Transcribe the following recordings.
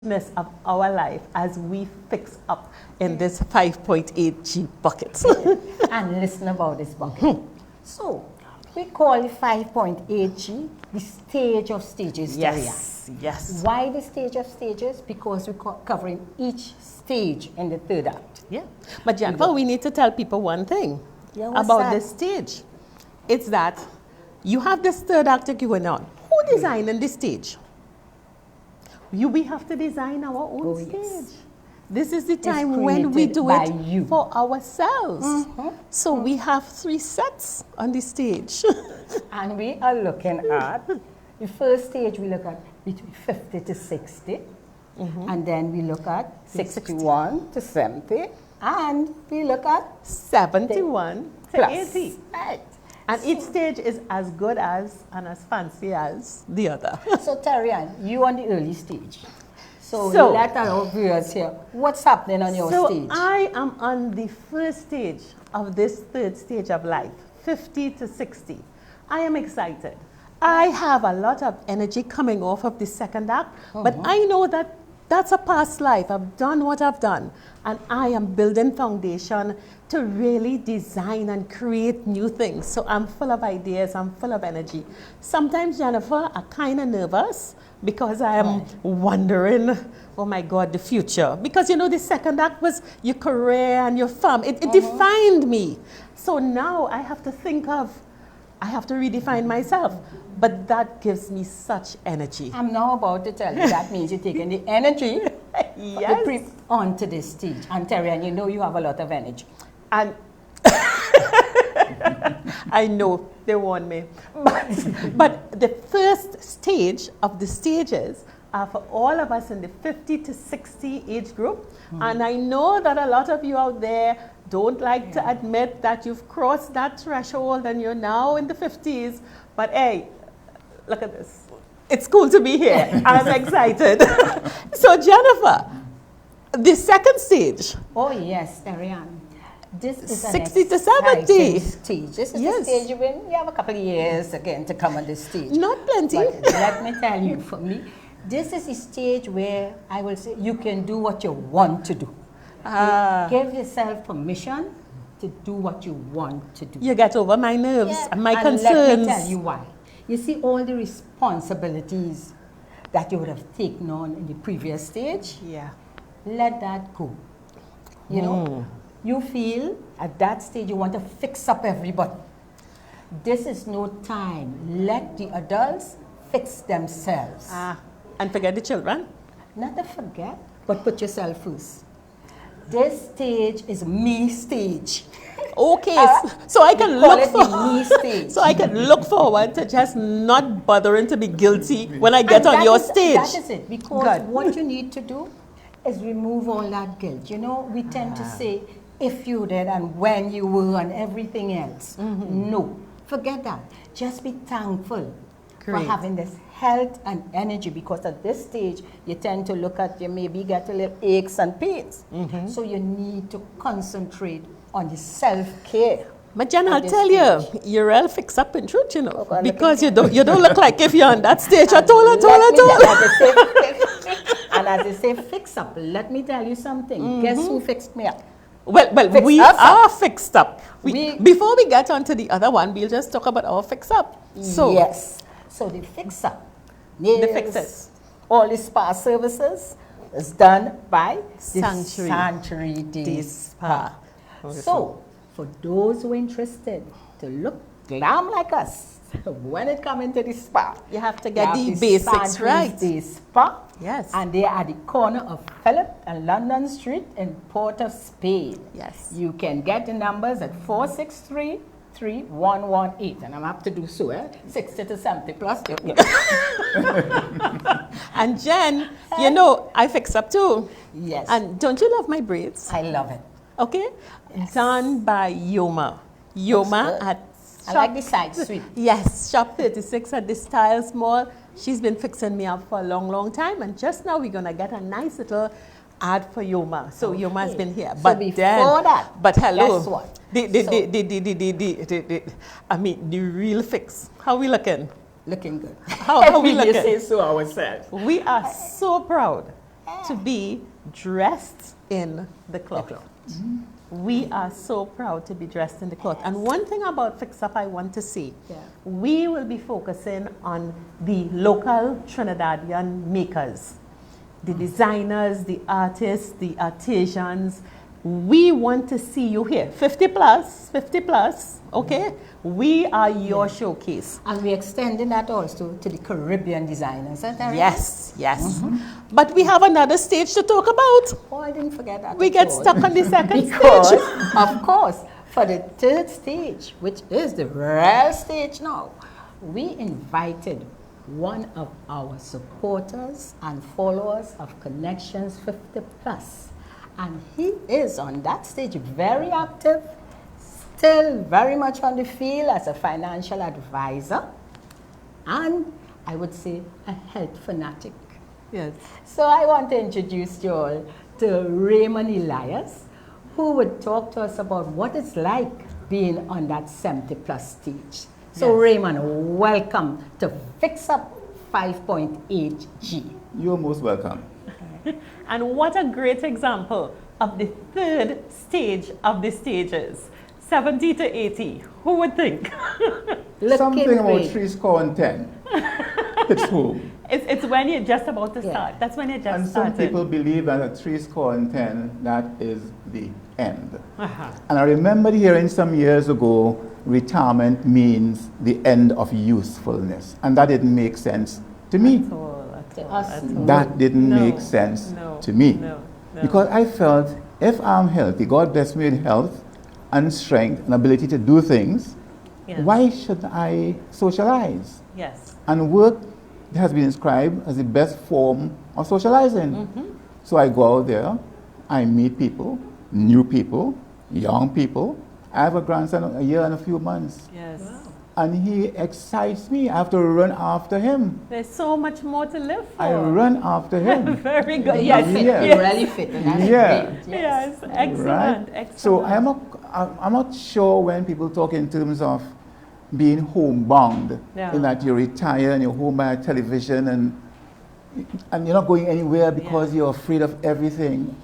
of our life as we fix up in this 5.8G bucket. And listen about this bucket. So, we call 5.8G the stage of stages. Yes, yes. Why the stage of stages? Because we're covering each stage in the third act. Yeah. But Jennifer, we need to tell people one thing about this stage. It's that you have this third act going on. Who designed this stage? We have to design our own stage. Yes. This is the time when we do it for ourselves. So we have 3 sets on the stage. And we are looking at, the first stage we look at between 50 to 60. And then we look at 61 to 70. And we look at 71 to plus. 80. Right. And each stage is as good as and as fancy as the other. So Tarian, you on the early stage. So let our viewers hear what's happening on your stage. So I am on the first stage of this third stage of life, 50 to 60. I am excited. I have a lot of energy coming off of the second act, but I know that that's a past life. I've done what I've done, and I am building foundation to really design and create new things. So I'm full of ideas, I'm full of energy. Sometimes, Jennifer, I'm kind of nervous because I am wondering, oh my God, the future. Because you know, the second act was your career and your farm. It defined me. So now I have to think of, I have to redefine myself. But that gives me such energy. I'm now about to tell you that means you're taking the energy onto this stage. And Tarian, you know you have a lot of energy. And I know they warned me. But the first stage of the stages are for all of us in the 50 to 60 age group. And I know that a lot of you out there don't like to admit that you've crossed that threshold and you're now in the 50s. But hey, look at this. It's cool to be here. I'm excited. So Jennifer, the second stage. Oh yes, Tarian. This is 60 to 70 stage. This is the stage when you have a couple of years again to come on this stage. Not plenty. But let me tell you, for me, this is a stage where I will say you can do what you want to do. Give yourself permission to do what you want to do. You get over my nerves and my concerns. Let me tell you why. You see all the responsibilities that you would have taken on in the previous stage. Yeah. Let that go. You know, you feel at that stage you want to fix up everybody. This is no time. Let the adults fix themselves. And forget the children? Not to forget, but put yourself first. This stage is me stage. Okay, so I can look me stage. So I can look forward to just not bothering to be guilty when I get on your stage. That is it, because what you need to do is remove all that guilt. You know, we tend to say if you did and when you were and everything else. No, forget that. Just be thankful for having this health and energy, because at this stage you tend to look at, you maybe get a little aches and pains. So you need to concentrate on the self-care. But Jen, I'll tell you, you're all fixed up in truth, you know, because you don't look like if you're on that stage at all. And as they say, fix up, let me tell you something. Guess who fixed me up? Well, we are fixed up. Before we get on to the other one, we'll just talk about our fix up. So, yes. So the fix up, the fixes, all the spa services is done by Sanctuary Day Spa. So, for those who are interested to look glam like us, when it comes into the spa, you have to get the basics right. Day Spa. Yes. And they are at the corner of Phillip and London Street in Port of Spain. Yes. You can get the numbers at 463-3118. And I'm up to do so, 60 to 70 plus. And Jen, you know, I fix up too. Yes. And don't you love my braids? I love it. Okay? Yes. Done by Yoma. Yoma at I like the side sweep. Yes, Shop 36 at the Styles Mall. She's been fixing me up for a long, long time. And just now we're going to get a nice little ad for Yoma. So Yoma's been here. So before that, but hello. Guess what? I mean, the real fix. How we looking? Looking good. How we looking? We say so ourselves. We are so proud. to be dressed in the cloth. We are so proud to be dressed in the cloth. And one thing about Fix Up I want to say, we will be focusing on the local Trinidadian makers, the designers, the artists, the artisans. We want to see you here. 50 plus, okay? We are your showcase. And we're extending that also to the Caribbean designers. Yes. But we have another stage to talk about. Oh, I didn't forget that. We get stuck on the second because, stage. of course, for the third stage, which is the real stage now, we invited one of our supporters and followers of Connections 50 Plus. And he is on that stage very active, still very much on the field as a financial advisor, and I would say a health fanatic. Yes. So I want to introduce you all to Raymond Elias, who would talk to us about what it's like being on that 70 plus stage. So Raymond, welcome to Fix Up 5.8G. You're most welcome. And what a great example of the third stage of the stages, 70 to 80. Who would think? Something about 10. It's home. It's when you're just about to start. That's when you're just And starting. some people believe that at 10, that is the end. And I remember hearing some years ago, retirement means the end of usefulness. And that didn't make sense to me. That didn't make sense to me. Because I felt if I'm healthy, God bless me with health and strength and ability to do things, why should I socialize? Yes. And work has been described as the best form of socializing. So I go out there, I meet people, new people, young people. I have a grandson a year and a few months. Yes. Wow. And he excites me. I have to run after him. There's so much more to live for. I run after him. Very good. Yes, you're really fit. And that's great. Yes, excellent. Right? Excellent. So I'm not sure when people talk in terms of being homebound, in that you retire and you're home by television and you're not going anywhere because you're afraid of everything.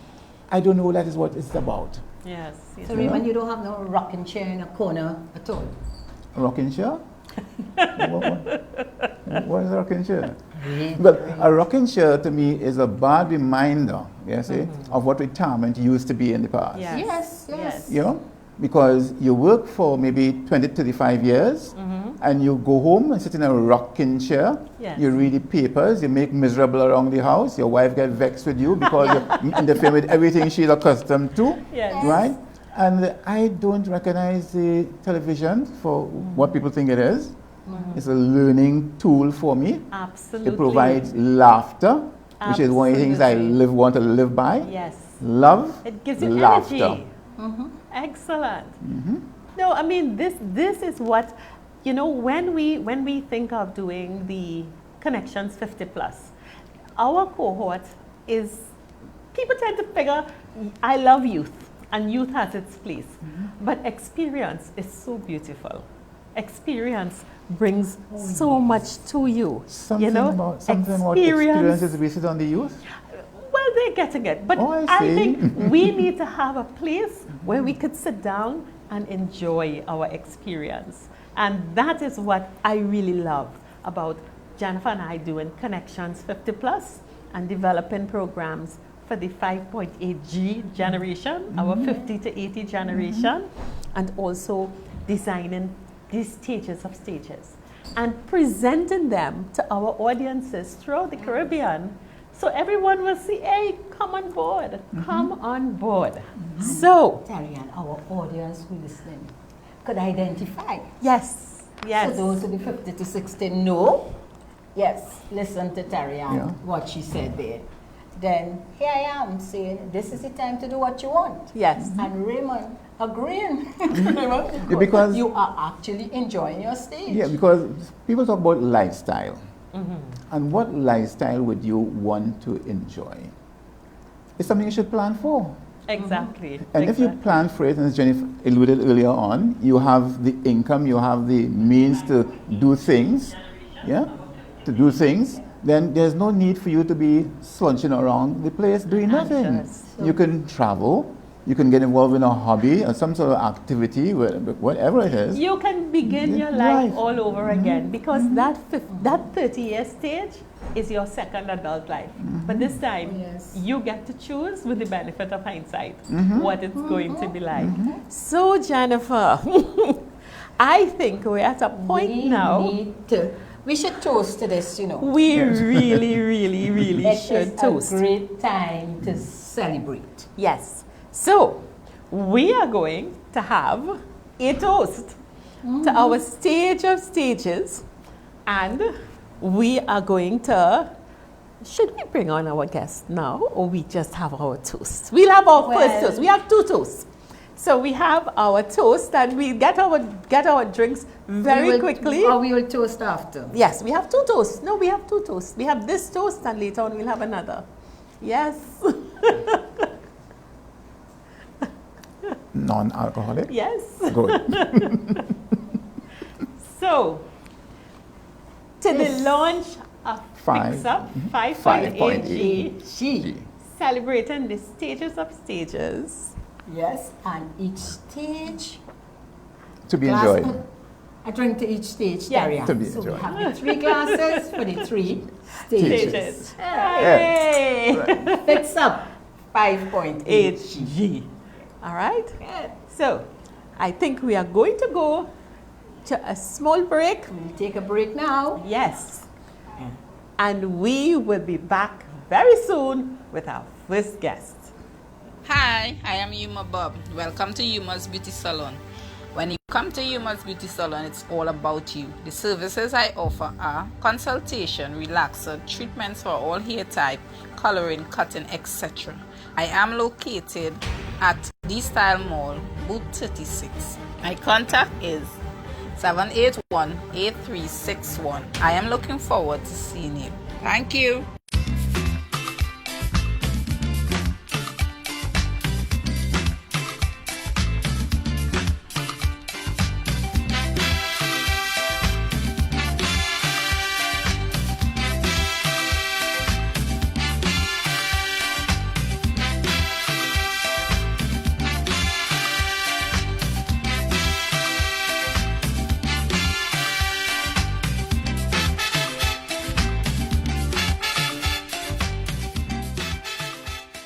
I don't know that is what it's about. Yes. So Raymond, you don't have no rocking chair in a corner at all? A rocking chair? What is a rocking chair? Well, a rocking chair to me is a bad reminder, of what retirement used to be in the past. Yes. You know? Because you work for maybe 20, 35 years, and you go home and sit in a rocking chair, you read the papers, you make miserable around the house, your wife gets vexed with you because you interfere with everything she's accustomed to, right? And I don't recognize the television for what people think it is. It's a learning tool for me. Absolutely. It provides laughter, which is one of the things I want to live by. Yes. Love, it gives you laughter. energy. Excellent. No, I mean this is what, you know, when we think of doing the Connections 50 plus, our cohort is, people tend to figure, I love youth and youth has its place, but experience is so beautiful. Experience brings so much to you. Something you know, about experience is based on the youth. Well, they're getting it, but I think we need to have a place where we could sit down and enjoy our experience. And that is what I really love about Jennifer and I doing Connections 50 Plus and developing programs for the 5.8G generation, our 50 to 80 generation, and also designing these stages of stages and presenting them to our audiences throughout the Caribbean. So everyone will see, hey, come on board, come on board. So, Tarian, our audience who listening could identify. Yes. So those who be 50 to 60 know. Yes, listen to Tarian, what she said there. Then here I am saying, this is the time to do what you want. Yes. And Raymond agreeing. Because you are actually enjoying your stage. Yeah, because people talk about lifestyle. And what lifestyle would you want to enjoy? It's something you should plan for. Exactly. And if you plan for it, and as Jennifer alluded earlier on, you have the income, you have the means to do things, to do things, then there's no need for you to be slunching around the place doing nothing. Anxious. You can travel, you can get involved in a hobby or some sort of activity, whatever it is. You can begin your life all over again, because that 30-year stage is your second adult life. But this time, you get to choose, with the benefit of hindsight, what it's going to be like. So, Jennifer, I think we're at a point now. We should toast to this, you know. We really, really, really should toast. It's a great time to celebrate. Yes. So, we are going to have a toast to our stage of stages, and we are going to, should we bring on our guest now, or we just have our toast? We'll have our first toast. We have two toasts. So we have our toast, and we get our drinks very quickly. Or we will toast after. Yes, we have two toasts. No, we have two toasts. We have this toast, and later on we'll have another. Yes. Non-alcoholic? Yes. Good. So, to the launch of Fix Up 5.8 G, celebrating the stages of stages. Yes, and each stage To be enjoyed. A drink to each stage, Yes. Daria. To be So we enjoyed. have the 3 glasses for the 3 stages. Hey! Fix Up 5.8 HG. All right? So, I think we are going to go to a small break. We'll take a break now. Yes. And we will be back very soon with our first guest. Hi, I am Yuma Bob. Welcome to Yuma's Beauty Salon. When you come to Yuma's Beauty Salon, it's all about you. The services I offer are consultation, relaxer, treatments for all hair type, coloring, cutting, etc. I am located at D-Style Mall, booth 36. My contact is 781-8361. I am looking forward to seeing you. Thank you.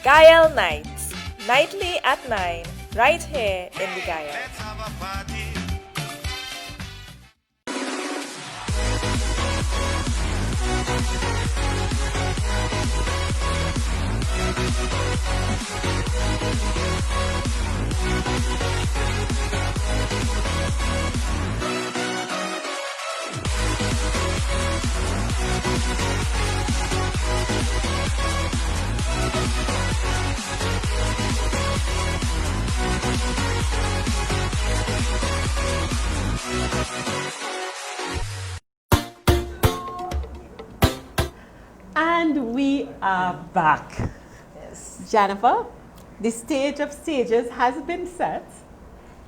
Gayelle Nights, nightly at 9, right here in the Gayelle. And we are back. Yes. Jennifer, the stage of stages has been set,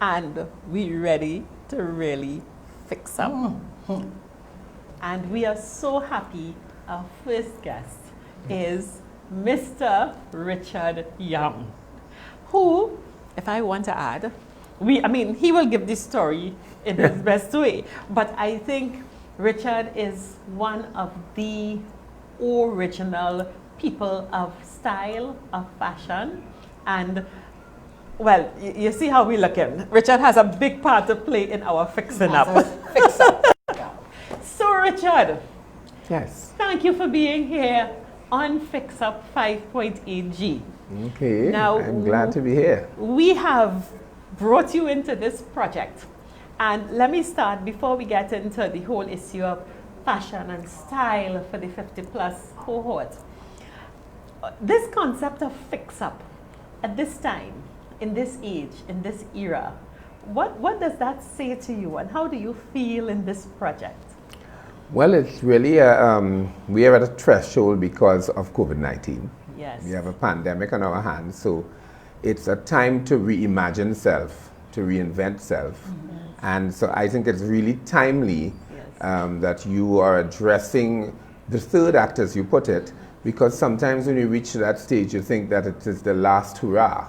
and we're ready to really fix up. And we are so happy our first guest is Mr. Richard Young, who, if I want to add, he will give this story in his best way, but I think Richard is one of the original people of style, of fashion, and well, you see how we're looking. Richard has a big part to play in our fixing up. Fix Up. So Richard, Yes. thank you for being here on Fix Up 5.8G. Okay. Now, I'm glad to be here. We have brought you into this project, and let me start before we get into the whole issue of fashion and style for the 50 plus cohort. This concept of fix up at this time, in this age, in this era, what does that say to you, and how do you feel in this project? Well, it's really, we are at a threshold because of COVID-19. Yes. We have a pandemic on our hands, so it's a time to reimagine self, to reinvent self. And so I think it's really timely that you are addressing the third act, as you put it, because sometimes when you reach that stage, you think that it is the last hurrah.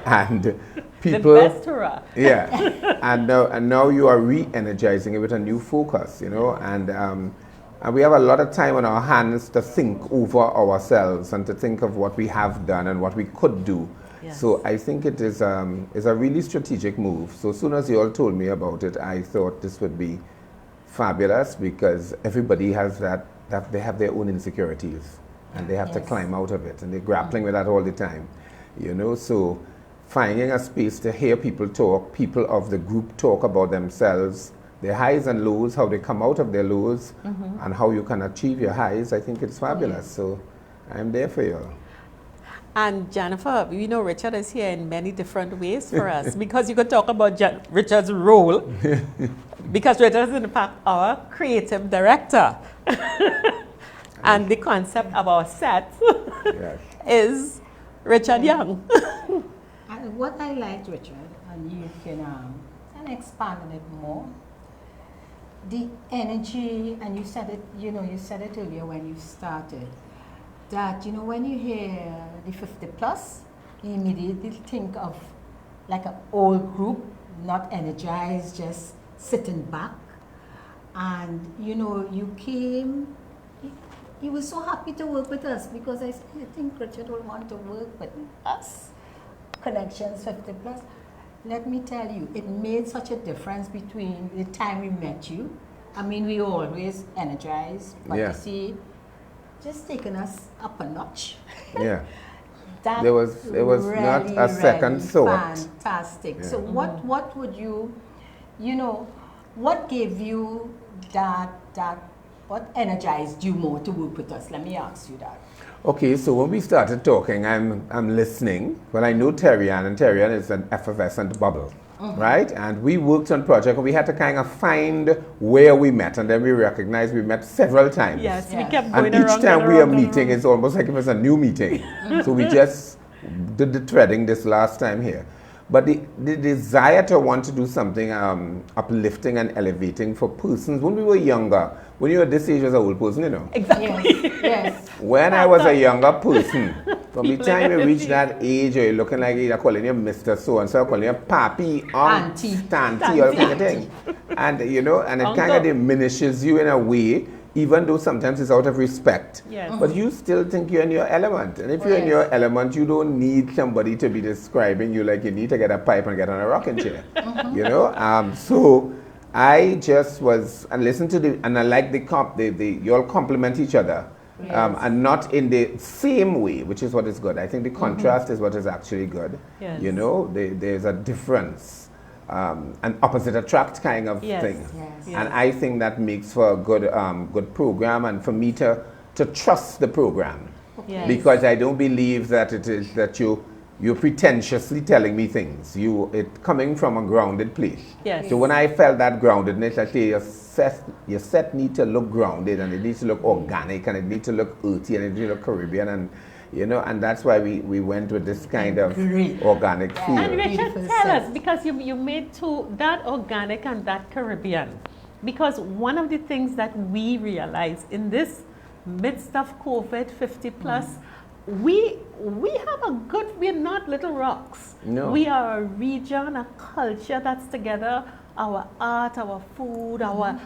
And people... The best hurrah. Yeah. And now you are re-energizing it with a new focus, you know, and we have a lot of time on our hands to think over ourselves and to think of what we have done and what we could do. Yes. So I think it is a really strategic move. So as soon as you all told me about it, I thought this would be fabulous, because everybody has that they have their own insecurities and they have to climb out of it, and they're grappling with that all the time, you know. So finding a space to hear people talk, people of the group talk about themselves, their highs and lows, how they come out of their lows, and how you can achieve your highs, I think it's fabulous. So I'm there for you. And Jennifer, you know Richard is here in many different ways for us, because you could talk about Richard's role, because Richard is in fact our creative director. And the concept of our set is Richard Young. And what I liked, Richard, and you can expand on it more, the energy, and you said it, you know, you said it earlier when you started, that, you know, when you hear the 50 plus, you immediately think of like an old group, not energized, just sitting back. And, you know, you came, you were so happy to work with us, because I think Richard will want to work with us. Connections 50 plus. Let me tell you, it made such a difference between the time we met you. I mean, we always energized, but you see, just taking us up a notch. Yeah. That it was really, not a second really thought. Fantastic. Yeah. So what would you know, what gave you what energized you more to work with us? Let me ask you that. Okay, so when we started talking, I'm listening. Well, I know Terrian, and Terrian is an effervescent bubble, right? And we worked on project, and we had to kind of find where we met, and then we recognized we met several times. Yes, we kept going and around. each time we are meeting, it's almost like it was a new meeting. So we just did the threading this last time here. But the desire to want to do something uplifting and elevating for persons, when we were younger, when you were this age as an old person, you know. Exactly. Yes. When I was a younger person, from the time you reach that age, you're looking like you're calling you Mr. So-and-so, calling you Papi, Auntie. Auntie, all kind of thing. And, you know, and it kind of diminishes you in a way, even though sometimes it's out of respect. Yes. But you still think you're in your element. And if you're in your element, you don't need somebody to be describing you like you need to get a pipe and get on a rocking chair. You know? So I just was, and listen to and I like you all complement each other. And not in the same way, which is what is good. I think the contrast is what is actually good. Yes. You know, there's a difference. An opposite attract kind of thing. Yes. And I think that makes for a good program, and for me to trust the program. Yes. Because I don't believe that it is that you're pretentiously telling me things. It coming from a grounded place. Yes. So when I felt that groundedness, I say your set need to look grounded, and it needs to look organic, and it needs to look earthy, and it needs to look Caribbean, and you know, and that's why we went with this kind of organic feel. And Richard, tell us, because you made that organic and that Caribbean, because one of the things that we realized in this midst of COVID 50 plus, we have we're not little rocks. No. We are a region, a culture that's together. Our art, our food, our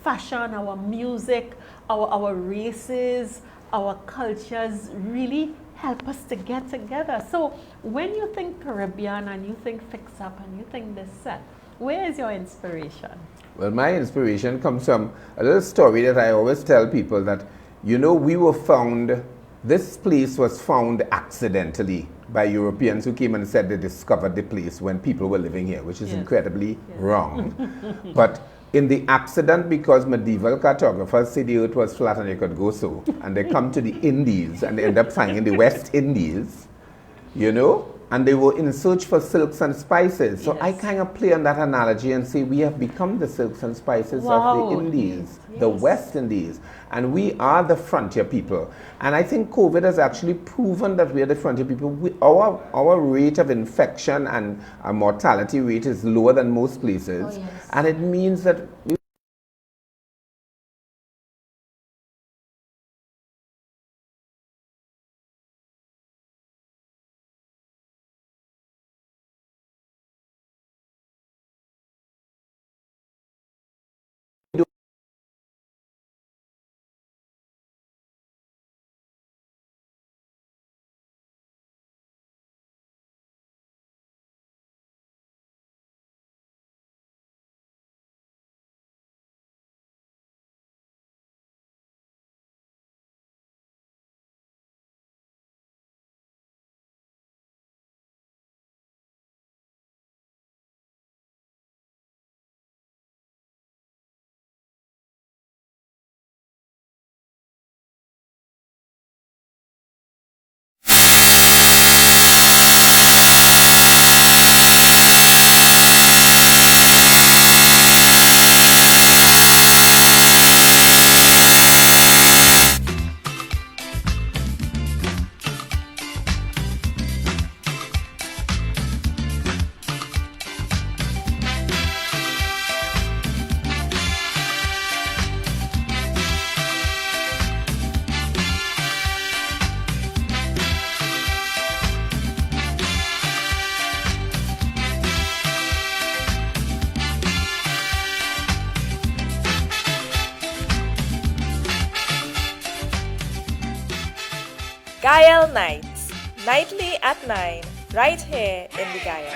fashion, our music, our races, our cultures really help us to get together. So when you think Caribbean and you think Fix Up and you think this set, where is your inspiration? Well, my inspiration comes from a little story that I always tell people, that, you know, this place was found accidentally by Europeans who came and said they discovered the place when people were living here, which is incredibly wrong. But in the accident, because medieval cartographers say the earth was flat and you could go so, and they come to the Indies and they end up finding the West Indies, you know, and they were in search for silks and spices. So I kind of play on that analogy and say we have become the silks and spices of the Indies, the West Indies, and we are the frontier people. And I think COVID has actually proven that we are the frontier people. Our rate of infection and our mortality rate is lower than most places, and it means that Gayelle Nights, nightly at 9, right here in the Gayelle.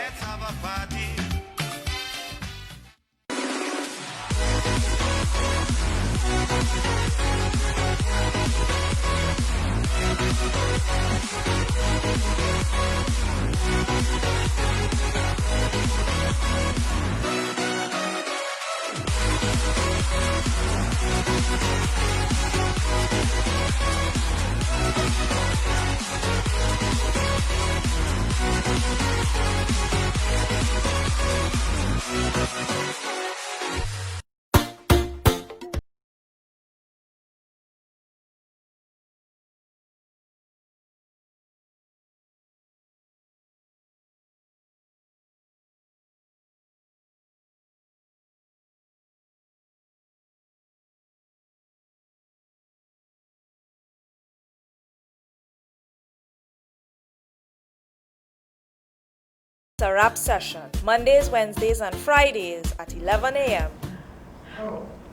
It's a rap session, Mondays, Wednesdays, and Fridays at 11 a.m.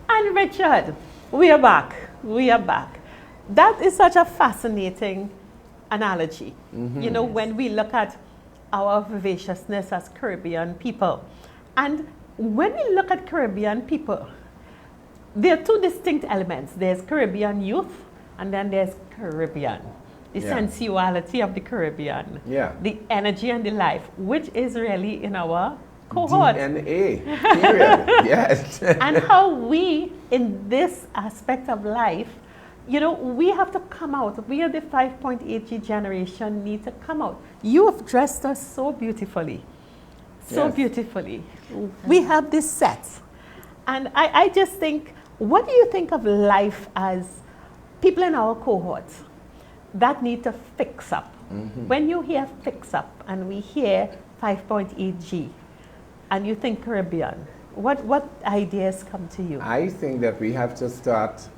And Richard, we are back. We are back. That is such a fascinating analogy. You know, when we look at our vivaciousness as Caribbean people. And when we look at Caribbean people, there are two distinct elements. There's Caribbean youth, and then there's Caribbean. The sensuality of the Caribbean, the energy and the life, which is really in our cohort. DNA, period. Yes. And how we, in this aspect of life, you know, we have to come out. We are the 5.8G generation, need to come out. You have dressed us so beautifully. So beautifully. We have this set. And I just think, what do you think of life as people in our cohort that need to fix up? When you hear fix up and we hear 5.8G and you think Caribbean, what ideas come to you? I think that we have to start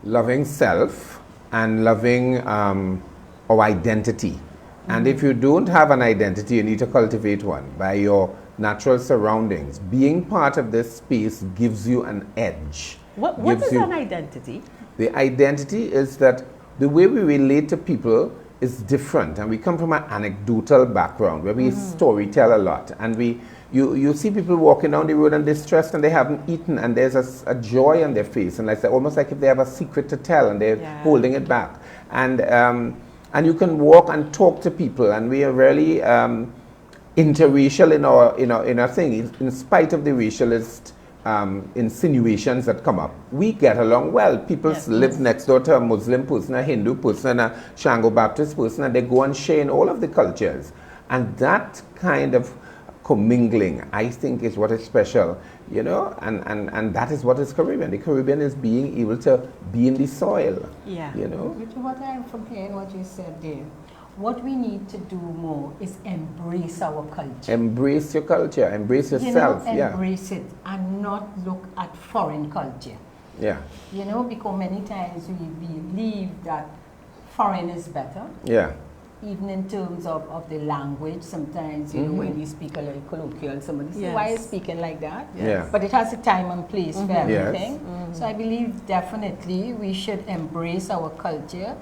loving self and loving our identity. And if you don't have an identity, you need to cultivate one by your natural surroundings. Being part of this space gives you an edge. What is an identity? The identity is that the way we relate to people is different, and we come from an anecdotal background where we storytell a lot, and you see people walking down the road and distressed and they haven't eaten, and there's a joy on their face, and like almost like if they have a secret to tell and they're holding it back, and you can walk and talk to people, and we are really interracial in our thing, in spite of the racialist insinuations that come up. We get along well. People live next door to a Muslim person, a Hindu person, a Shango Baptist person, and they go and share in all of the cultures. And that kind of commingling, I think, is what is special, you know, and that is what is Caribbean. The Caribbean is being able to be in the soil, you know. What I'm from hearing what you said there, what we need to do more is embrace our culture. Embrace your culture, embrace yourself. You know, embrace it and not look at foreign culture. Yeah. You know, because many times we believe that foreign is better. Yeah. Even in terms of the language, sometimes, you know, when you speak a little colloquial, somebody says, why are you speaking like that? But it has a time and place for everything. So I believe definitely we should embrace our culture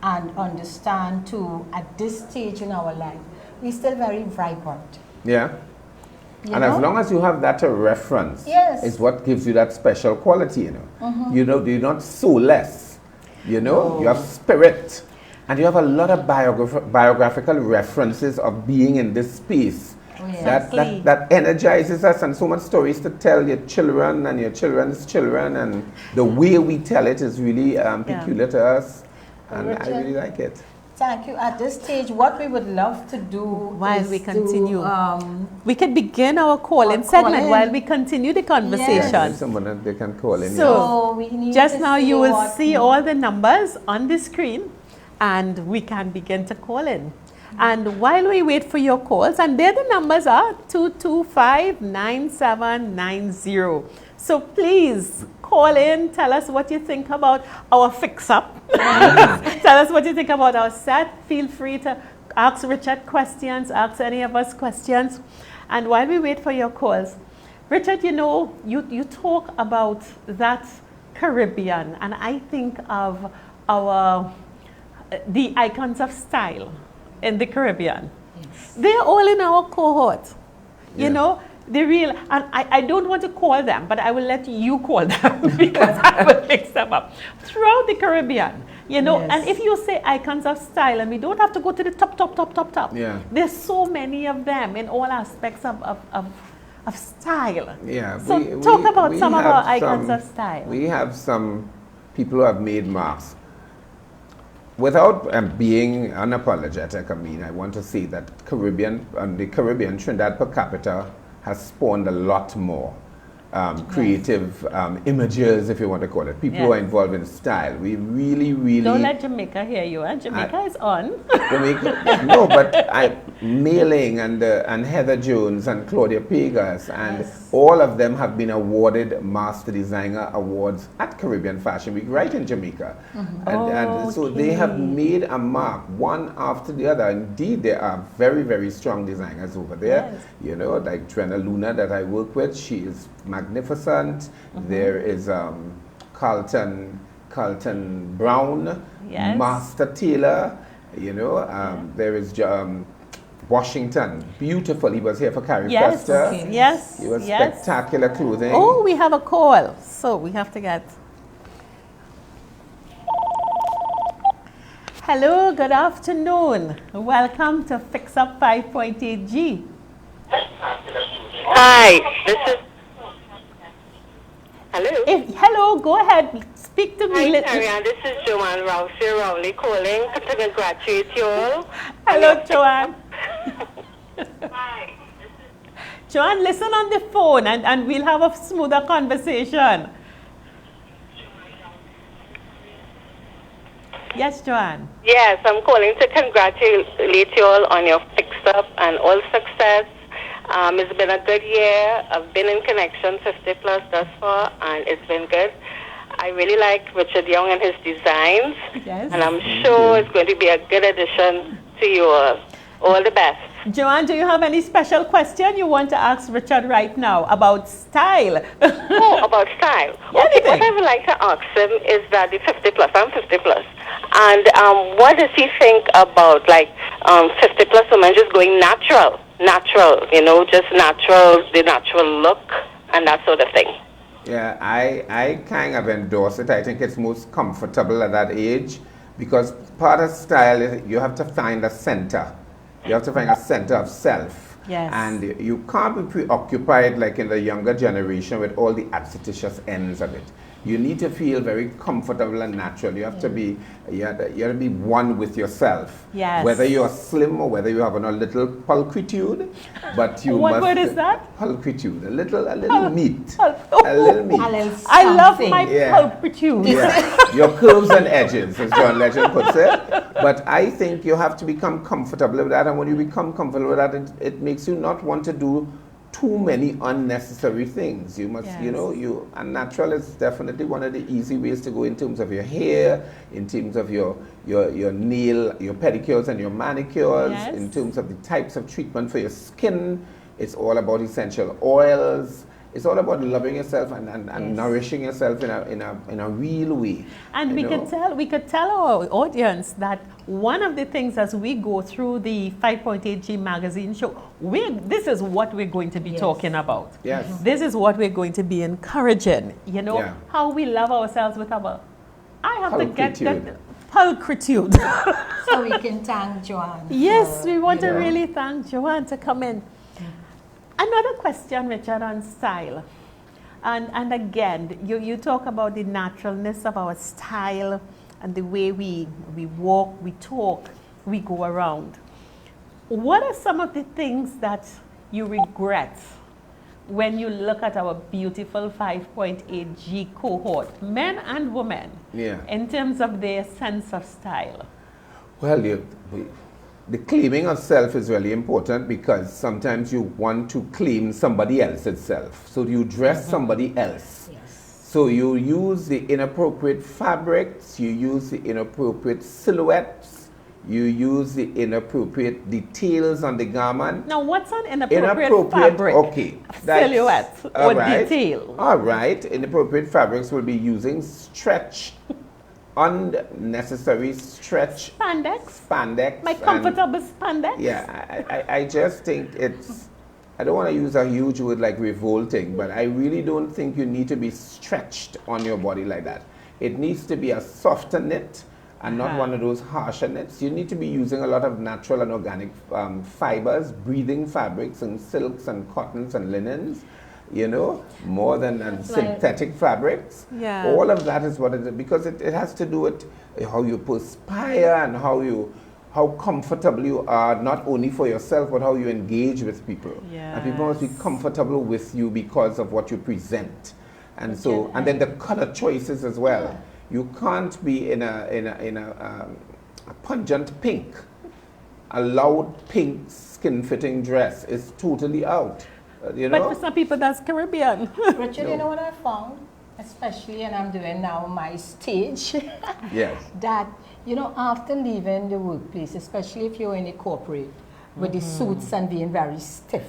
and understand too, at this stage in our life, we're still very vibrant. Yeah. You and know? as long as you have that reference, is what gives you that special quality, you know. You know, you're not soulless, you know, you have spirit. And you have a lot of biographical references of being in this space that energizes us, and so much stories to tell your children and your children's children, and the way we tell it is really peculiar to us, and Richard, I really like it. Thank you. At this stage, what we would love to do while we continue, we can begin our call-in segment while we continue the conversation. Yes. Someone that they can call in. So we need just now you will see all the numbers on the screen, and we can begin to call in. And while we wait for your calls, and there the numbers are 225-9790. So please call in, tell us what you think about our fix-up. Tell us what you think about our set. Feel free to ask Richard questions, ask any of us questions. And while we wait for your calls, Richard, you know, you talk about that Caribbean, and I think of our the icons of style in the Caribbean. They're all in our cohort. You know, the real, and I don't want to call them, but I will let you call them because I will mix them up. Throughout the Caribbean, you know, and if you say icons of style, and we don't have to go to the top. Yeah. There's so many of them in all aspects of style. Yeah. So talk about some of our icons of style. We have some people who have made marks. Without being unapologetic, I mean, I want to say that the Caribbean, Trinidad per capita has spawned a lot more creative images, if you want to call it. People who are involved in style. We really... Don't let Jamaica hear you, eh? Jamaica is on. Jamaica, no, but Mailing and Heather Jones and Claudia Pegas and all of them have been awarded Master Designer Awards at Caribbean Fashion Week right in Jamaica. And so they have made a mark one after the other. Indeed, there are very, very strong designers over there. You know, like Trena Luna that I work with, she is magnificent. There is Carlton Brown, Master Taylor, you know, there is Washington, beautiful. He was here for Carrie Festa. He was spectacular clothing. Oh, we have a call, so we have to get. Hello, good afternoon. Welcome to Fix Up 5.8G. Hi, this is. Hello. Hello, go ahead. Speak to me. Hi, Marianne. This is Joanne Rowley calling to congratulate you all. Hello, Joanne. Joanne, listen on the phone and we'll have a smoother conversation. Yes, Joanne. Yes, I'm calling to congratulate you all on your fix-up and all success. It's been a good year. I've been in Connection 50 plus thus far, and it's been good. I really like Richard Young and his designs, and I'm sure it's going to be a good addition to you all. All the best. Joanne, do you have any special question you want to ask Richard right now about style? Oh, about style. Okay, what I would like to ask him is that the 50 plus, I'm 50 plus, and what does he think about like 50 plus women just going natural, you know, just natural, the natural look and that sort of thing? Yeah, I kind of endorse it. I think it's most comfortable at that age because part of style is you have to find a center. You have to find a center of self. Yes. And you can't be preoccupied like in the younger generation with all the adventitious ends of it. You need to feel very comfortable and natural. You have to be, you have to be one with yourself. Yes. Whether you're slim or whether you have a little pulchritude, but you what must. What word is that? Pulchritude, a little meat. A little meat. I love my pulchritude. Yeah. Your curves and edges, as John Legend puts it. But I think you have to become comfortable with that, and when you become comfortable with that, it makes you not want to do too many unnecessary things. You must, you know, and natural is definitely one of the easy ways to go in terms of your hair, in terms of your nail, your pedicures and your manicures, in terms of the types of treatment for your skin. It's all about essential oils. It's all about loving yourself and nourishing yourself in a real way. And we could tell our audience that one of the things as we go through the 5.8G magazine show, this is what we're going to be talking about. Yes. This is what we're going to be encouraging. You know, how we love ourselves with our, I have to get that pulchritude. So we can thank Joanne. Yes, we want to really thank Joanne to come in. Another question, Richard, on style. And again, you talk about the naturalness of our style and the way we walk, we talk, we go around. What are some of the things that you regret when you look at our beautiful 5.8G cohort, men and women, in terms of their sense of style? Well, the claiming of self is really important because sometimes you want to claim somebody else's self. So you dress somebody else. So you use the inappropriate fabrics, you use the inappropriate silhouettes, you use the inappropriate details on the garment. Now, what's an inappropriate fabric? Okay. Silhouette or detail? All right. Inappropriate fabrics will be using stretch unnecessary stretch spandex. My comfortable spandex. Yeah, I just think it's, I don't want to use a huge word like revolting, but I really don't think you need to be stretched on your body like that. It needs to be a softer knit and not one of those harsher knits. You need to be using a lot of natural and organic fibers, breathing fabrics and silks and cottons and linens, you know, more than synthetic fabrics. Yeah. All of that is what it is, because it has to do with how you perspire and how comfortable you are, not only for yourself, but how you engage with people. Yes. And people must be comfortable with you because of what you present. And so, and then the color choices as well. Yeah. You can't be in a pungent pink. A loud pink skin-fitting dress is totally out. You know? But for some people, that's Caribbean. Richard, you know what I found? Especially, and I'm doing now my stage. Yes. That, you know, after leaving the workplace, especially if you're in a corporate, with the suits and being very stiff,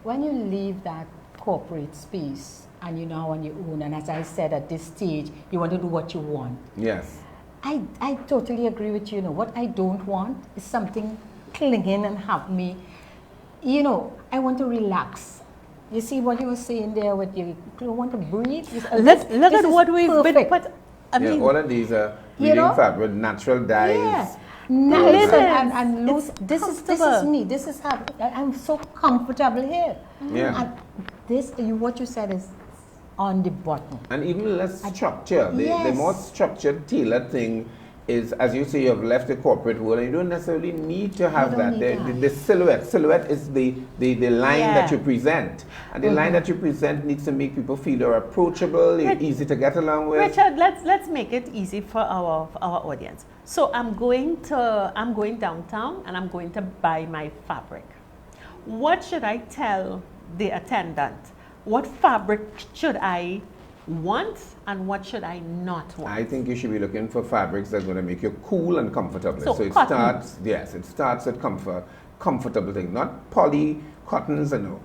when you leave that corporate space, and you're now on your own, and as I said, at this stage, you want to do what you want. Yes. I totally agree with you. You know, what I don't want is something clinging and have me, you know, I want to relax. You see what you were saying there with you want to breathe? Look at what we've been put. I mean, all of these are breathing fabric, natural dyes. Yeah. Nice and loose. This is me. This is how I'm so comfortable here. Yeah. And this, what you said is on the bottom. And even less structure. The more structured, tailored thing is, as you say, you have left the corporate world, and you don't necessarily need to have that. The silhouette. Silhouette is the line that you present. And the line that you present needs to make people feel you're approachable, you're easy to get along with. Richard, let's make it easy for our audience. So I'm going downtown and I'm going to buy my fabric. What should I tell the attendant? What fabric should I want and what should I not want? I think you should be looking for fabrics that are going to make you cool and comfortable. So it cotton. starts at comfortable thing, not poly cottons, and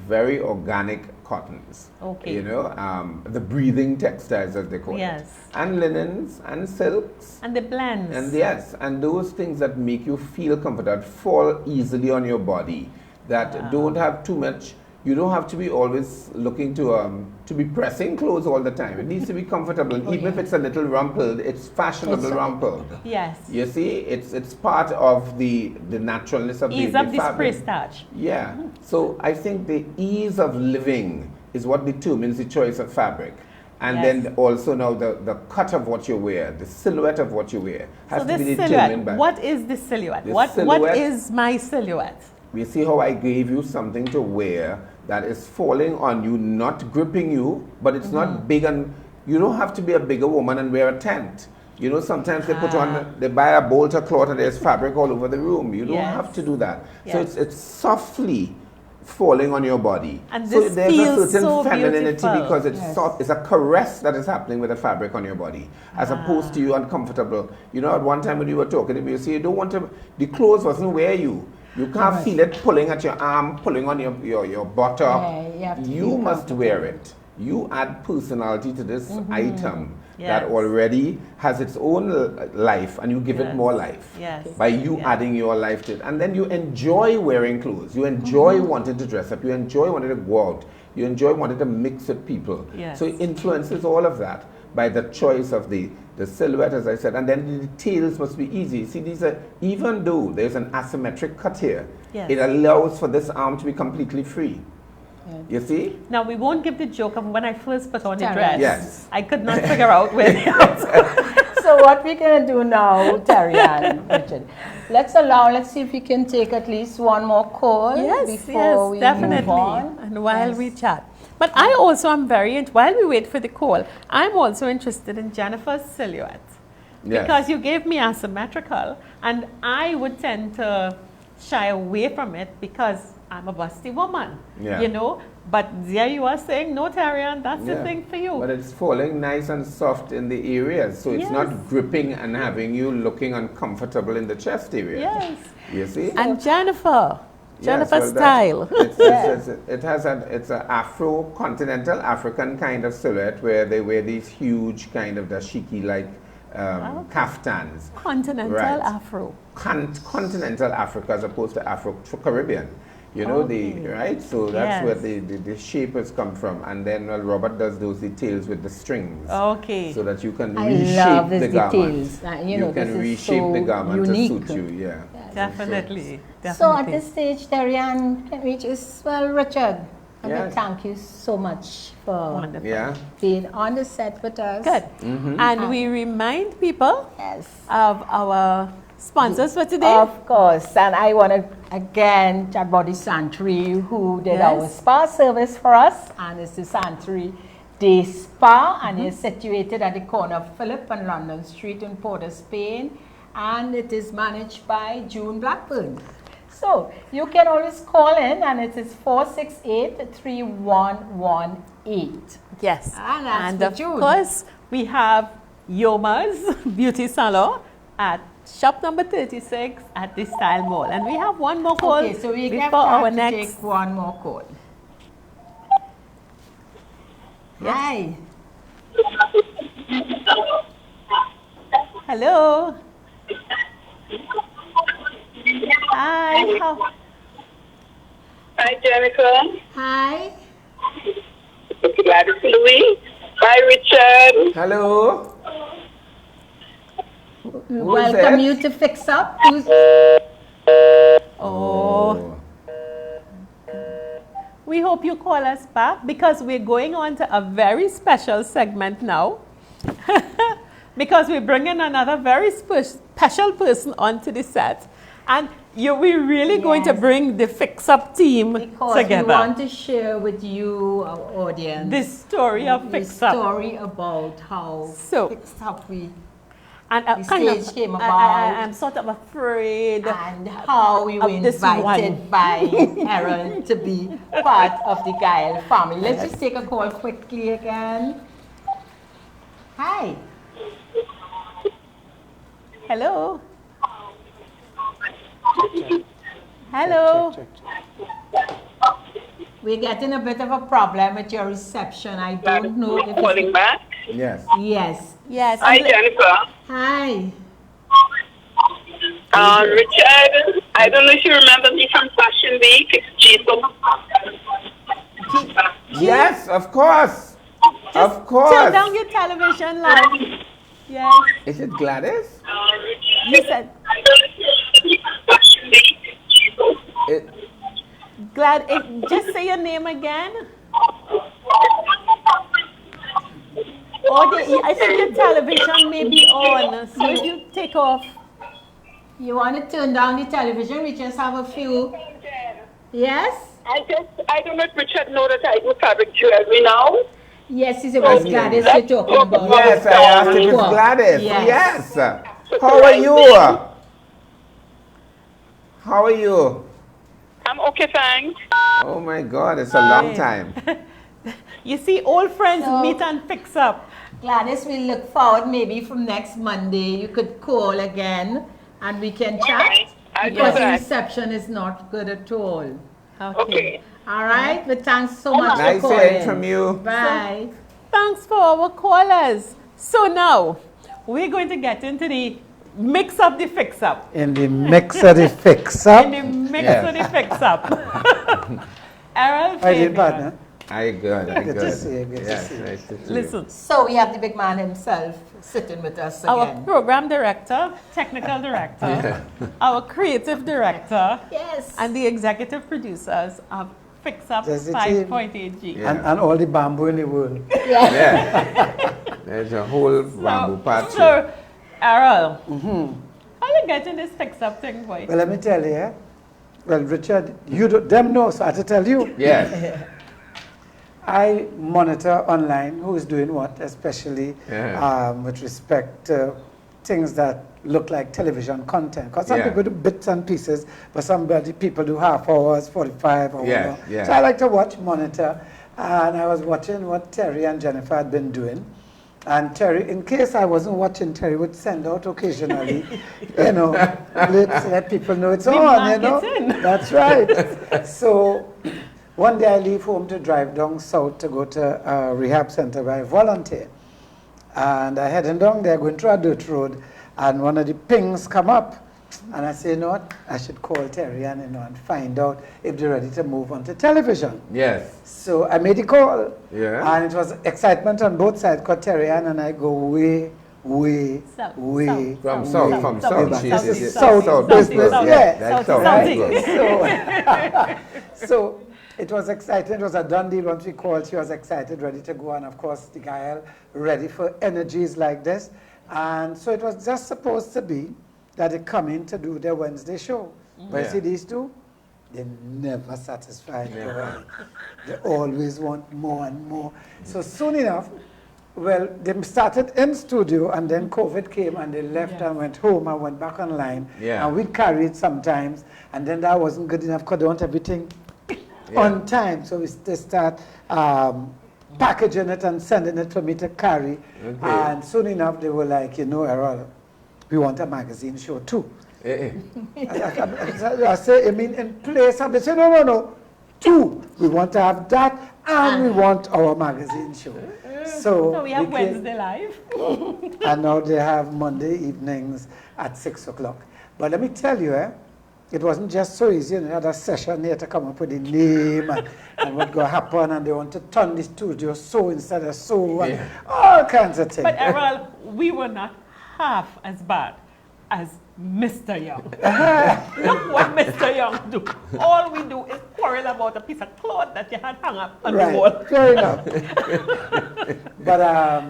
very organic cottons. Okay. You know, the breathing textiles, as they call it. And linens and silks. And the blends. And and those things that make you feel comfortable, that fall easily on your body, that don't have too much. You don't have to be always looking to be pressing clothes all the time. It needs to be comfortable. Even if it's a little rumpled, it's fashionable rumpled. Yes. You see, it's part of the naturalness of ease the of the spray fabric. starch. Yeah. So I think the ease of living is what determines the choice of fabric. And then also now the cut of what you wear, the silhouette of what you wear has to be determined by. What is the silhouette? What is my silhouette? You see how I gave you something to wear that is falling on you, not gripping you, but it's not big, and you don't have to be a bigger woman and wear a tent. You know, sometimes they put on, they buy a bolt of cloth and there's fabric all over the room. You don't have to do that. So it's softly falling on your body. And so this there's feels a certain so femininity beautiful. because it's soft. It's a caress that is happening with the fabric on your body, as opposed to you uncomfortable. You know, at one time when you were talking to me, you say you don't want to, the clothes wasn't wear you. You can't feel it pulling at your arm, pulling on your buttock. You must wear it. You add personality to this item that already has its own life, and you give it more life by you adding your life to it. And then you enjoy wearing clothes. You enjoy wanting to dress up. You enjoy wanting to go out. You enjoy wanting to mix with people. So it influences all of that by the choice of the silhouette, as I said, and then the details must be easy. See, these are, even though there's an asymmetric cut here, it allows for this arm to be completely free. You see? Now, we won't give the joke of when I first put on the dress. Yes. I could not figure out where So what we're going to do now, Terry and Richard, let's see if we can take at least one more call before we definitely. move on. And while we chat. But I also am while we wait for the call, I'm also interested in Jennifer's silhouette. Because you gave me asymmetrical, and I would tend to shy away from it because I'm a busty woman, you know. But there you are saying, no, Tarian, that's the thing for you. But it's falling nice and soft in the areas, so it's not gripping and having you looking uncomfortable in the chest area. Yes. You see? And Jennifer style. It's an Afro-continental African kind of silhouette where they wear these huge kind of dashiki-like kaftans. Continental Right. Afro. Continental Africa as opposed to Afro-Caribbean. You know, right? So that's where the shape has come from. And then, well, Robert does those details with the strings. Okay. So that you can I reshape love the these garment. details. You can reshape the garment unique. to suit you, yeah. Definitely. So at this stage, Terry-Ann, can we just, well, Richard, I Yes. thank you so much for Wonderful. Yeah. being on the set with us. Good. And we remind people Yes. of our sponsors for today. Of course, and I want to again chat about the Santry who did our spa service for us, and it's the Santry Day Spa, and it's situated at the corner of Phillip and London Street in Port of Spain, and it is managed by June Blackburn. So you can always call in, and it is 468-3118. Yes. And that's And for of June. course, we have Yoma's Beauty Salon at shop number 36 at the Style Mall. And we have one more call Okay, so we before have our to next. take one more call. Yes. Hi. Hello. Hi. Hi, Jennifer. Hi. Gladys Louis. Hi, Richard. Hello. Welcome you to Fix Up. Oh. We hope you call us back because we're going on to a very special segment now. Because we're bringing another very special person onto the set. And we're really going to bring the Fix Up team Because together. we want to share with you, our audience, The story of the Fix Up. story about how So- Fix Up we And the stage came about. I'm sort of afraid. and how we were Of this invited one. by Harold to be part of the Gayelle family. Let's just take a call quickly again. Hi. Hello. Hello. We're getting a bit of a problem with your reception. I don't know if Calling back. Yes. Yes. Yes. Hi, Jennifer. Hi. Richard, I don't know if you remember me from Fashion Week. It's Jason. Yes, of course. Of Turn course. down your television, love. Yes. Is it Gladys? You said Fashion Week. It, just say your name again. Or I think your television may be on. So if you take off. You want to turn down the television? We just have a few. Yes? I don't know if Richard know that I do fabric jewelry now. Yes, it's about Gladys you're talking about. yes, I asked if it's Gladys. Yes. Yes. How are you? How are you? I'm okay, thanks. Oh my God, it's a long time. You see, old friends So- meet and fix up. Gladys, we look forward maybe from next Monday. You could call again and we can chat. right. I'll do Because the that. reception is not good at all. Okay. All right, but thanks so much Nice for hearing calling. from you. Bye. Thanks for our callers. So now, we're going to get into the mix of the fix up. In the mix of the fix up. In the mix Yes. of the fix up. Errol, I did Fabian. partner. I good. Good to see you, good to Yes, see you. nice to see you. Listen, So we have the big man himself sitting with us our again. program director, technical director, our creative director, Yes. and the executive producers of Fix Up That's the team. 5.8G. Yeah. And all the bamboo in the world. Yeah. There's a whole bamboo patch. So, Errol, how you getting this Fix Up thing, boy? Well, let me tell you, well, Richard, you don't, them know, so I have to tell you. Yes. I monitor online who is doing what, especially Yeah. with respect to things that look like television content. Because some Yeah. people do bits and pieces, but people do half hours, 45 or Yeah, whatever. yeah. So I like to watch, monitor, and I was watching what Terry and Jennifer had been doing. And Terry, in case I wasn't watching, Terry would send out occasionally, you know, let's let people know it's The on, you know. marketing. That's right. So one day I leave home to drive down south to go to a rehab center where I volunteer. And I heading down there, going through a dirt road, and one of the pings come up. And I say, you know what, I should call Terry and, and find out if they're ready to move on to television. Yes. So I made the call. Yeah. And it was excitement on both sides, because Terry and I go way, South, From south. South business, yeah. That's Right? So it was exciting. It was a done deal. Once we called, she was excited, ready to go. And of course, the Gayelle ready for energies like this. And so it was just supposed to be that they come in to do their Wednesday show. But you see these two, they're never satisfied. They always want more and more. So soon enough, well, they started in studio, and then COVID came, and they left and went home and went back online. Yeah. And we carried sometimes, and then that wasn't good enough because they want everything on time. So they start packaging it and sending it for me to carry. Okay. And soon enough, they were like, you know, Errol, we want a magazine show too. I say, I mean, in place, and they say, no, two. We want to have that, and we want our magazine show. So we have Wednesday Live. And now they have Monday evenings at 6 o'clock. But let me tell you, it wasn't just so easy. They had a session here to come up with the name and what going to happen, and they want to turn the studio so instead of so, and all kinds of things. But Errol, we were not half as bad as Mr. Young. Look what Mr. Young do. All we do is quarrel about a piece of cloth that you had hung up on the wall. Fair enough. But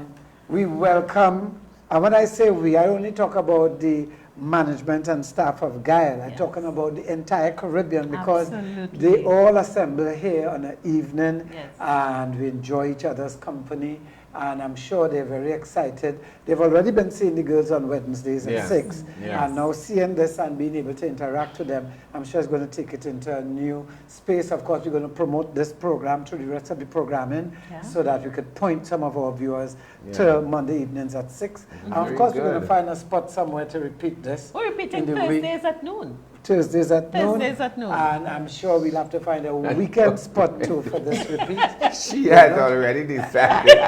we welcome, and when I say we, I only talk about the management and staff of Gayelle. I'm talking about the entire Caribbean, because they all assemble here on an evening, and we enjoy each other's company. And I'm sure they're very excited. They've already been seeing the girls on Wednesdays at 6. And now seeing this and being able to interact with them, I'm sure it's going to take it into a new space. Of course, we're going to promote this program through the rest of the programming so that we could point some of our viewers to Monday evenings at 6. And of course, we're going to find a spot somewhere to repeat this. We're repeating Thursdays at noon. Thursdays at noon. Thursdays at noon. And I'm sure we'll have to find a weekend spot too for this repeat. She has already decided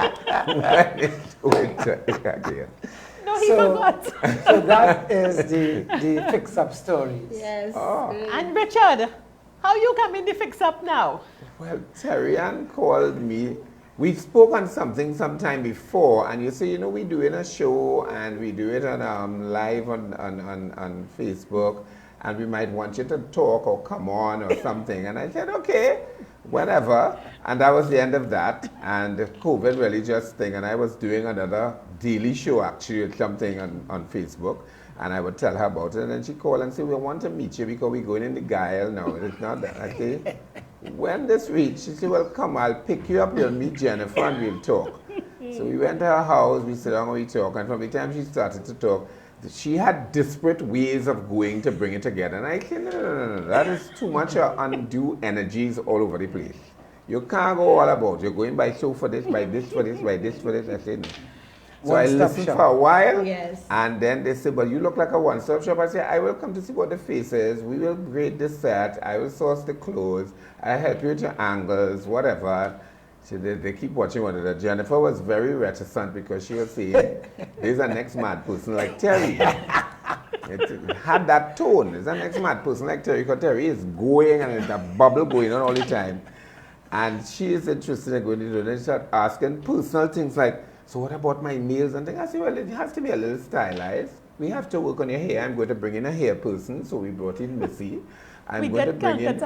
when it's going to again. No, he forgot. So that is the fix-up stories. Yes. Oh. And Richard, how you come in the fix-up now? Well, Terry Ann called me. We spoke on something sometime before, and you say, you know, we're doing a show, and we do it on live on Facebook, and we might want you to talk or come on or something. And I said, okay, whatever. And that was the end of that. And COVID really just thing. And I was doing another daily show, actually, or something on Facebook. And I would tell her about it. And then she called and said, we want to meet you because we're going in the Gayelle now. It's not that. I say, when this reached, she said, well, come, I'll pick you up. You'll meet Jennifer and we'll talk. So we went to her house. We sit down and we talk. And from the time she started to talk, she had disparate ways of going to bring it together. And I said, no. That is too much undue energies all over the place. You can't go all about. You're going by so for this, by this for this, by this for this. I said, no. So I listened for a while, and then they said, but you look like a one-stop shop. I said, I will come to see what the face is. We will grade the set. I will source the clothes. I help you with your angles, whatever. So they keep watching one another. Jennifer was very reticent because she was saying, there's a next mad person like Terry. It had that tone. There's a next mad person like Terry, because Terry is going and there's a bubble going on all the time. And she is interested in going to do it. And she started asking personal things like, so what about my nails and things? I said, well, it has to be a little stylized. We have to work on your hair. I'm going to bring in a hair person. So we brought in Missy. I'm going to bring in,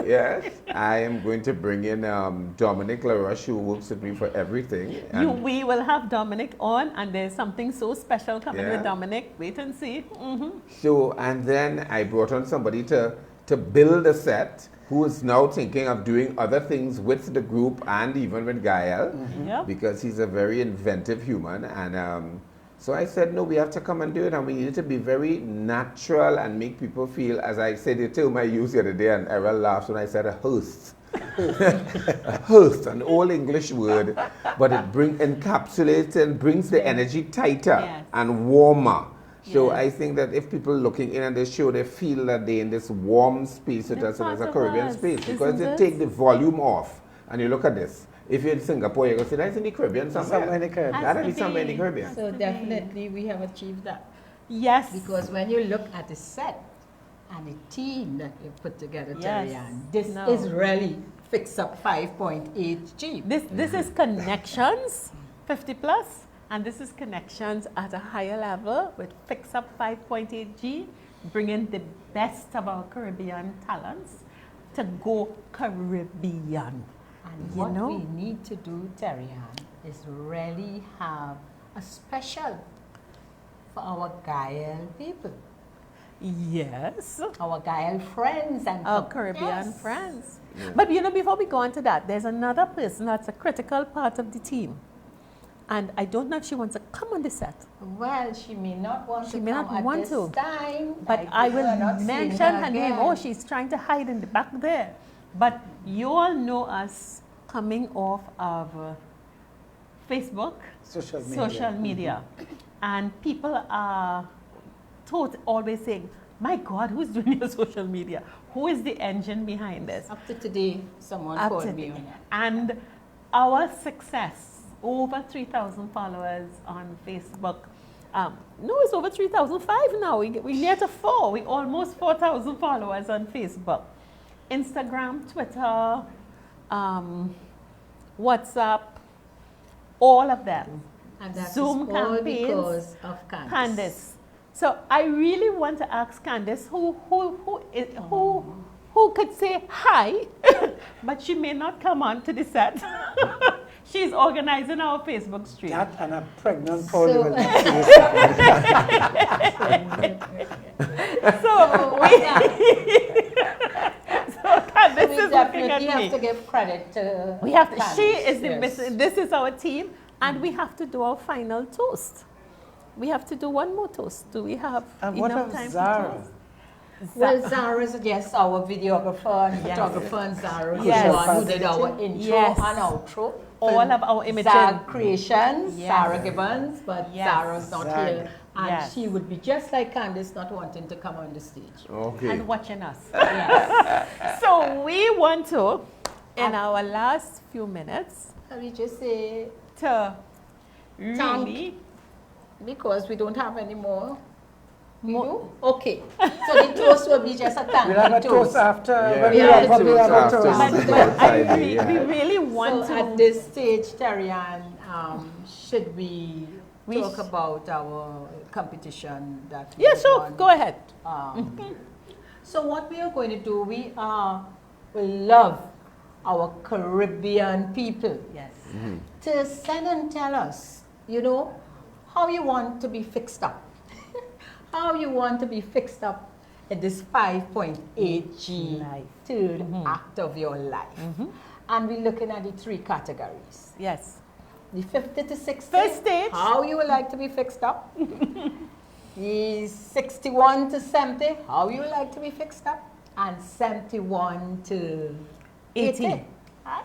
yes, I am going to bring in Dominic LaRoche, who works with me for everything. We will have Dominic on, and there's something so special coming with Dominic. Wait and see. So, and then I brought on somebody to build a set, who is now thinking of doing other things with the group and even with Gayelle, because he's a very inventive human. And so I said, no, we have to come and do it, and we need to be very natural and make people feel, as I said, the term I used the other day, and Errol laughs when I said a host. A host, an old English word, but it encapsulates and brings the energy tighter and warmer. So I think that if people looking in on this show, they feel that they're in this warm space with us, and it's a Caribbean space, because they take the volume off, and you look at this. if you're in Singapore, you're going to say, that's in the Caribbean somewhere. Somewhere in the Caribbean. That'll be somewhere in the Caribbean. So definitely we have achieved that. Yes. Because when you look at the set and the team that you put together, Yes. Terry-Ann, this No. is really Fix Up 5.8G. This is connections 50 plus, and this is connections at a higher level with Fix Up 5.8G, bringing the best of our Caribbean talents to go Caribbean. And You what know? we need to do, Terry-Ann, is really have a special for our Gayelle people, Yes. our Gayelle friends and Our com- Caribbean Yes. friends. But you know, before we go on to that, there's another person that's a critical part of the team. And I don't know if she wants to come on the set, Well, she may not want She to may come not at want this to. time. but I we're will not seeing mention her name. again. Oh, she's trying to hide in the back there. But you all know us coming off of Facebook, Social media. And people are always saying, my God, who's doing your social media? Who is the engine behind this? Up to today, someone Up called to me date. on that. And our success, over 3,000 followers on Facebook. No, it's over 3,005 now. We're near to 4. We almost 4,000 followers on Facebook. Instagram, Twitter, WhatsApp, all of them. And that Zoom is all campaigns, because of Candice. Candice. So I really want to ask Candice who could say hi, but she may not come on to the set. She's organizing our Facebook stream. That and a pregnant Paul So- will not see this. So Candice We is looking at definitely have me. to give credit to We have to, Candice, she is the yes. this is our team, and we have to do our final toast. We have to do one more toast. Do we have And what enough of time Zara? for toast? Well, Zara's, yes, our videographer and Yes. photographer, and Zara, Yes. who's the one who did our intro Yes. and outro. All of our images. Zag Creations, Yes. Sarah Gibbons, but Yes. Zara's not Zag. here. And Yes. she would be just like Candice, not wanting to come on the stage. Okay. And watching us. Yes. So we want to, in our last few minutes, Can we just say, to really because we don't have any more. We do? Okay. So the toast will be just a thank We'll have a you toast after. Yeah, When we we have have a we have a toast toast. after. but I Friday, yeah. we really want So to. at this stage, Terry-Ann, should we We talk sh- about our competition that we Yeah, sure. won? Go ahead. So what we are going to do, we love our Caribbean people Yes. to send and tell us, how you want to be fixed up. How you want to be fixed up in this 5.8G Life. third act of your life. And we're looking at the 3 categories. Yes. The 50 to 60. First stage. How you would like to be fixed up. The 61 to 70. How you would like to be fixed up. And 71 to 80. 80. Right?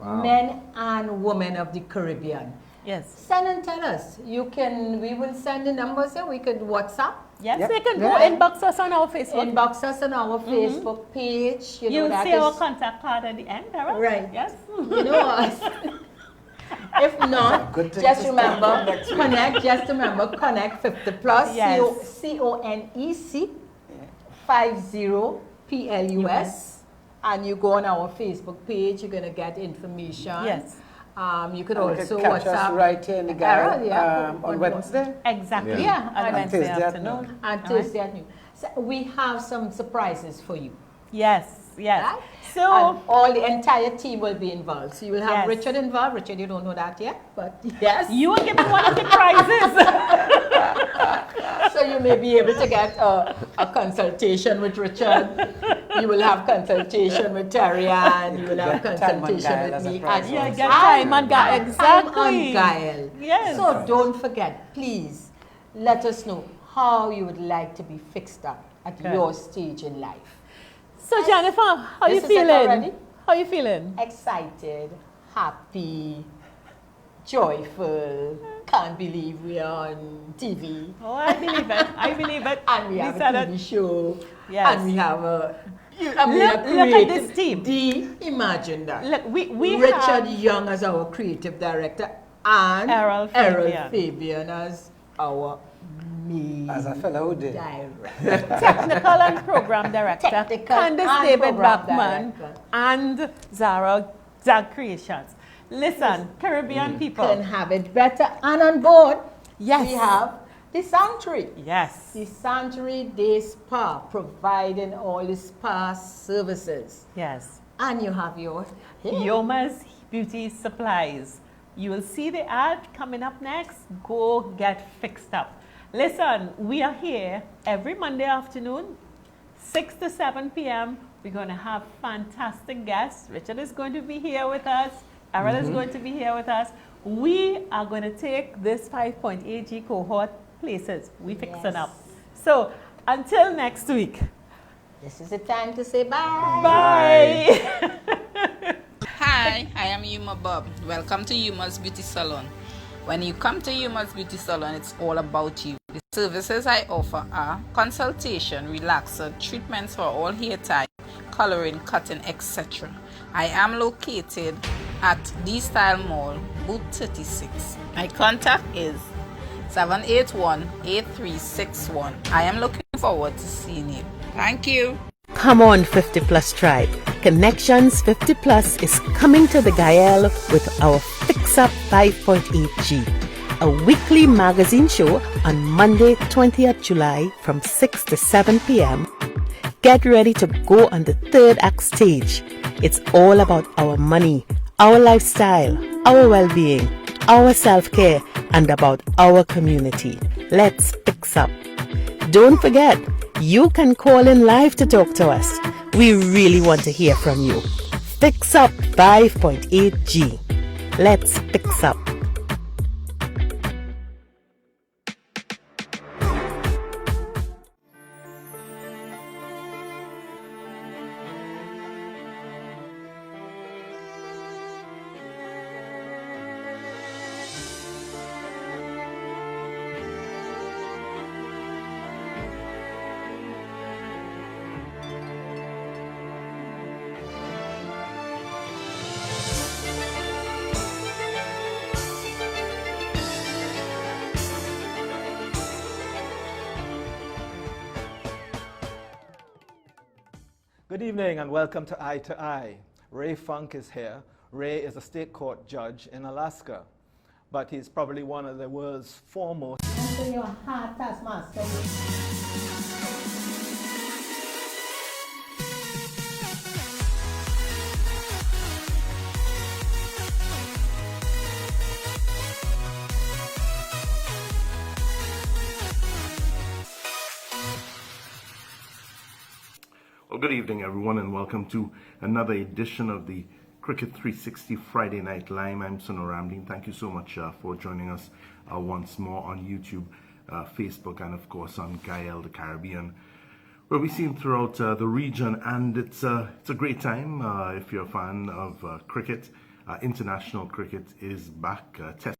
Wow. Men and women of the Caribbean. Yes. Send and tell us. We will send the numbers here. We could WhatsApp. Yes. Yep. They can go Yeah. inbox us on our Facebook. Inbox us on our Facebook page. You'll that see our is- contact card at the end, Carol. Right. Yes. You know us. If not, Good thing just to remember, Connect 50 plus, Yes. CONEC 50 PLUS, and you go on our Facebook page, you're going to get information. Yes. You could And we also could catch us WhatsApp. right here in the Carol, guide yeah, on Wednesday. Exactly. Yeah, On and Wednesday Thursday afternoon. afternoon. And Thursday at noon. So we have some surprises for you. Yes. Yes. Right? So And all the entire team will be involved. So you will have Yes. Richard involved. Richard, you don't know that yet, but yes. you will get one of the prizes. So you may be able to get a consultation with Richard. You will have consultation with Terry-Ann. You will have Get time on consultation Gayelle with as a me. prize And Yeah, also. get time on Gayelle. I'm Exactly. on Gayelle. Yes. So don't forget, please, let us know how you would like to be fixed up at Okay. your stage in life. So Jennifer, how you This is it feeling? already? How you feeling? Excited, happy, joyful. Can't believe we are on TV. Oh, I believe it. I believe it. And we We have a said TV it. show. Yes. And we have a Look at this team. Imagine that. Look, we Richard have Young as our creative director and Errol Fabian. Fabian as our main As a fellow who did. director. technical and program director, Technical Candace and David program Bachman, director. and Zara Zag Creations. Listen, Caribbean people. Can have it better. And on board, Yes. we have the Sanctuary. Yes. The Sanctuary Day Spa, providing all the spa services. Yes. And you have your hair. Yoma's Beauty Supplies. You will see the ad coming up next. Go get fixed up. Listen, we are here every Monday afternoon, 6 to 7 p.m. We're going to have fantastic guests. Richard is going to be here with us. Errol is going to be here with us. We are going to take this 5.8G cohort places. We fixing up. So until next week. This is the time to say bye. Bye. Hi, I am Yuma Bob. Welcome to Yuma's Beauty Salon. When you come to Yuma's Beauty Salon, it's all about you. The services I offer are consultation, relaxer, treatments for all hair type, coloring, cutting, etc. I am located at D-Style Mall, booth 36. My contact is 781-8361. I am looking forward to seeing you. Thank you. Come on, 50 Plus Tribe. Connections 50 Plus is coming to the Gayelle with our Fix Up 5.8G, a weekly magazine show on Monday, 20th July from 6 to 7 p.m. Get ready to go on the third act stage. It's all about our money, our lifestyle, our well-being, our self-care, and about our community. Let's fix up. Don't forget, you can call in live to talk to us. We really want to hear from you. Fix Up 5.8G. Let's fix up. Good evening and welcome to Eye to Eye. Ray Funk is here. Ray is a state court judge in Alaska, but he's probably one of the world's foremost. Enter your heart as master. Well, good evening, everyone, and welcome to another edition of the Cricket 360 Friday Night Live. I'm Suno Ramdeen. Thank you so much for joining us once more on YouTube, Facebook, and of course on Gayelle, the Caribbean, where we're seen throughout the region, and it's a great time if you're a fan of cricket. International cricket is back. Test